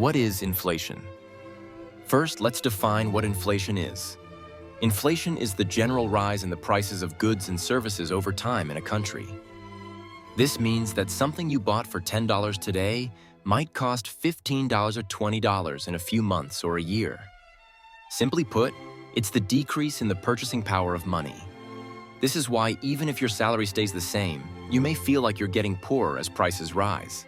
What is inflation? First, let's define what inflation is. Inflation is the general rise in the prices of goods and services over time in a country. This means that something you bought for $10 today might cost $15 or $20 in a few months or a year. Simply put, it's the decrease in the purchasing power of money. This is why even if your salary stays the same, you may feel like you're getting poorer as prices rise.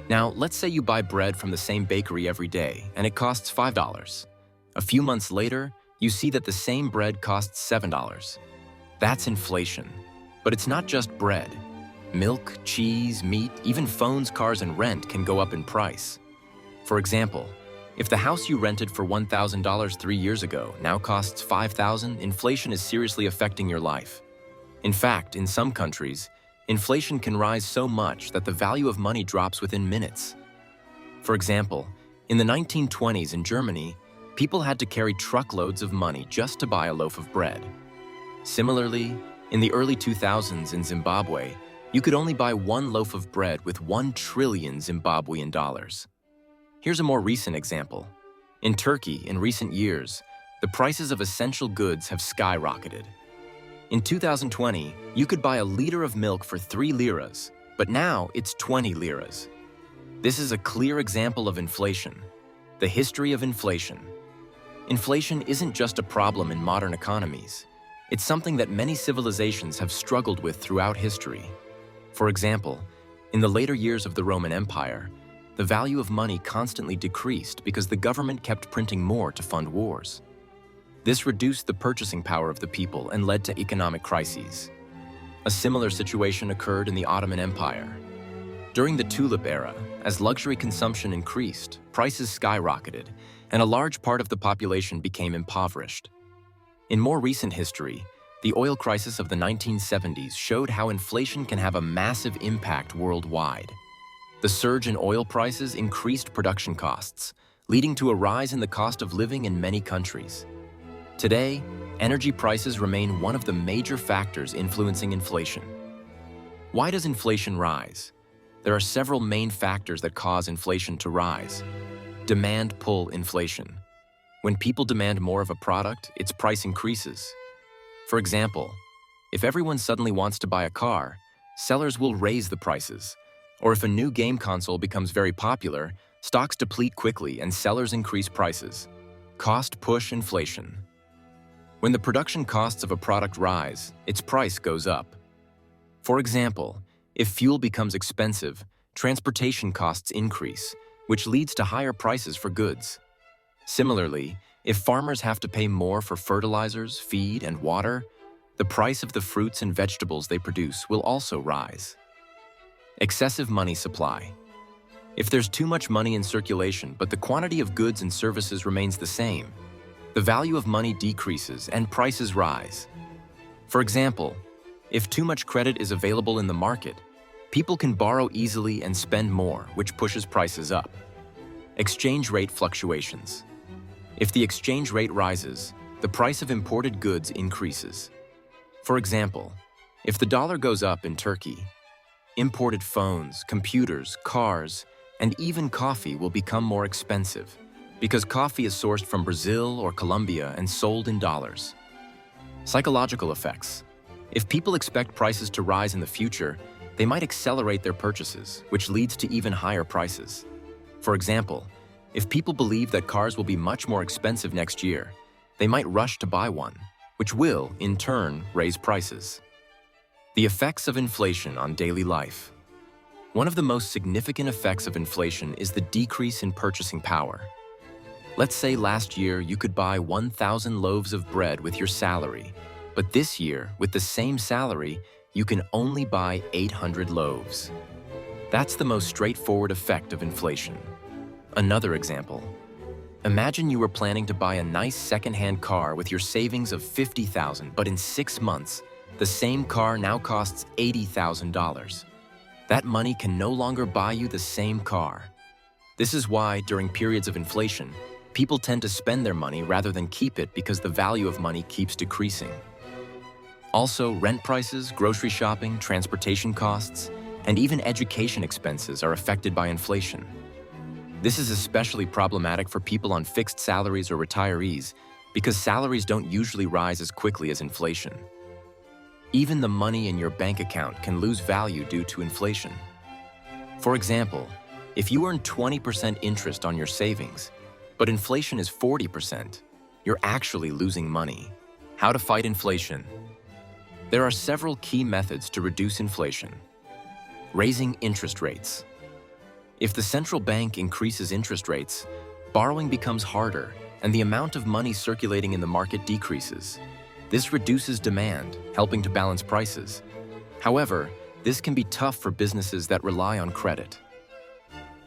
Now, let's say you buy bread from the same bakery every day and it costs $5. A few months later, you see that the same bread costs $7. That's inflation. But it's not just bread. Milk, cheese, meat, even phones, cars, and rent can go up in price. For example, if the house you rented for $1,000 3 years ago now costs $5,000, inflation is seriously affecting your life. In fact, in some countries, inflation can rise so much that the value of money drops within minutes. For example, in the 1920s in Germany, people had to carry truckloads of money just to buy a loaf of bread. Similarly, in the early 2000s in Zimbabwe, you could only buy one loaf of bread with 1 trillion Zimbabwean dollars. Here's a more recent example. In Turkey, in recent years, the prices of essential goods have skyrocketed. In 2020, you could buy a liter of milk for 3 liras, but now it's 20 liras. This is a clear example of inflation. The history of inflation. Inflation isn't just a problem in modern economies. It's something that many civilizations have struggled with throughout history. For example, in the later years of the Roman Empire, the value of money constantly decreased because the government kept printing more to fund wars. This reduced the purchasing power of the people and led to economic crises. A similar situation occurred in the Ottoman Empire. During the Tulip era, as luxury consumption increased, prices skyrocketed, and a large part of the population became impoverished. In more recent history, the oil crisis of the 1970s showed how inflation can have a massive impact worldwide. The surge in oil prices increased production costs, leading to a rise in the cost of living in many countries. Today, energy prices remain one of the major factors influencing inflation. Why does inflation rise? There are several main factors that cause inflation to rise. Demand pull inflation. When people demand more of a product, its price increases. For example, if everyone suddenly wants to buy a car, sellers will raise the prices. Or if a new game console becomes very popular, stocks deplete quickly and sellers increase prices. Cost push inflation. When the production costs of a product rise, its price goes up. For example, if fuel becomes expensive, transportation costs increase, which leads to higher prices for goods. Similarly, if farmers have to pay more for fertilizers, feed, and water, the price of the fruits and vegetables they produce will also rise. Excessive money supply. If there's too much money in circulation but the quantity of goods and services remains the same, the value of money decreases and prices rise. For example, if too much credit is available in the market, people can borrow easily and spend more, which pushes prices up. Exchange rate fluctuations. If the exchange rate rises, the price of imported goods increases. For example, if the dollar goes up in Turkey, imported phones, computers, cars, and even coffee will become more expensive because coffee is sourced from Brazil or Colombia and sold in dollars. Psychological effects. If people expect prices to rise in the future, they might accelerate their purchases, which leads to even higher prices. For example, if people believe that cars will be much more expensive next year, they might rush to buy one, which will, in turn, raise prices. The effects of inflation on daily life. One of the most significant effects of inflation is the decrease in purchasing power. Let's say last year you could buy 1,000 loaves of bread with your salary, but this year, with the same salary, you can only buy 800 loaves. That's the most straightforward effect of inflation. Another example. Imagine you were planning to buy a nice second-hand car with your savings of $50,000, but in 6 months, the same car now costs $80,000. That money can no longer buy you the same car. This is why, during periods of inflation, people tend to spend their money rather than keep it because the value of money keeps decreasing. Also, rent prices, grocery shopping, transportation costs, and even education expenses are affected by inflation. This is especially problematic for people on fixed salaries or retirees because salaries don't usually rise as quickly as inflation. Even the money in your bank account can lose value due to inflation. For example, if you earn 20% interest on your savings, but inflation is 40%, you're actually losing money. How to fight inflation? There are several key methods to reduce inflation. Raising interest rates. If the central bank increases interest rates, borrowing becomes harder and the amount of money circulating in the market decreases. This reduces demand, helping to balance prices. However, this can be tough for businesses that rely on credit.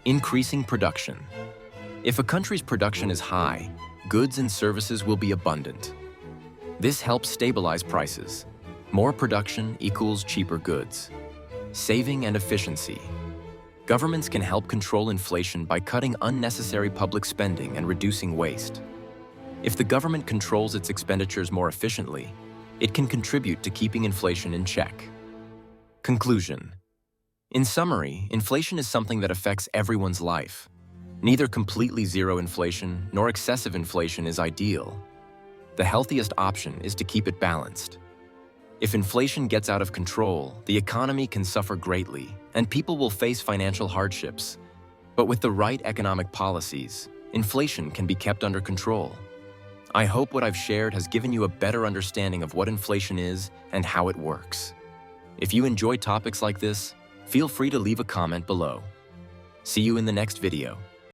Increasing production. If a country's production is high, goods and services will be abundant. This helps stabilize prices. More production equals cheaper goods. Saving and efficiency. Governments can help control inflation by cutting unnecessary public spending and reducing waste. If the government controls its expenditures more efficiently, it can contribute to keeping inflation in check. Conclusion. In summary, inflation is something that affects everyone's life. Neither completely zero inflation nor excessive inflation is ideal. The healthiest option is to keep it balanced. If inflation gets out of control, the economy can suffer greatly, and people will face financial hardships. But with the right economic policies, inflation can be kept under control. I hope what I've shared has given you a better understanding of what inflation is and how it works. If you enjoy topics like this, feel free to leave a comment below. See you in the next video.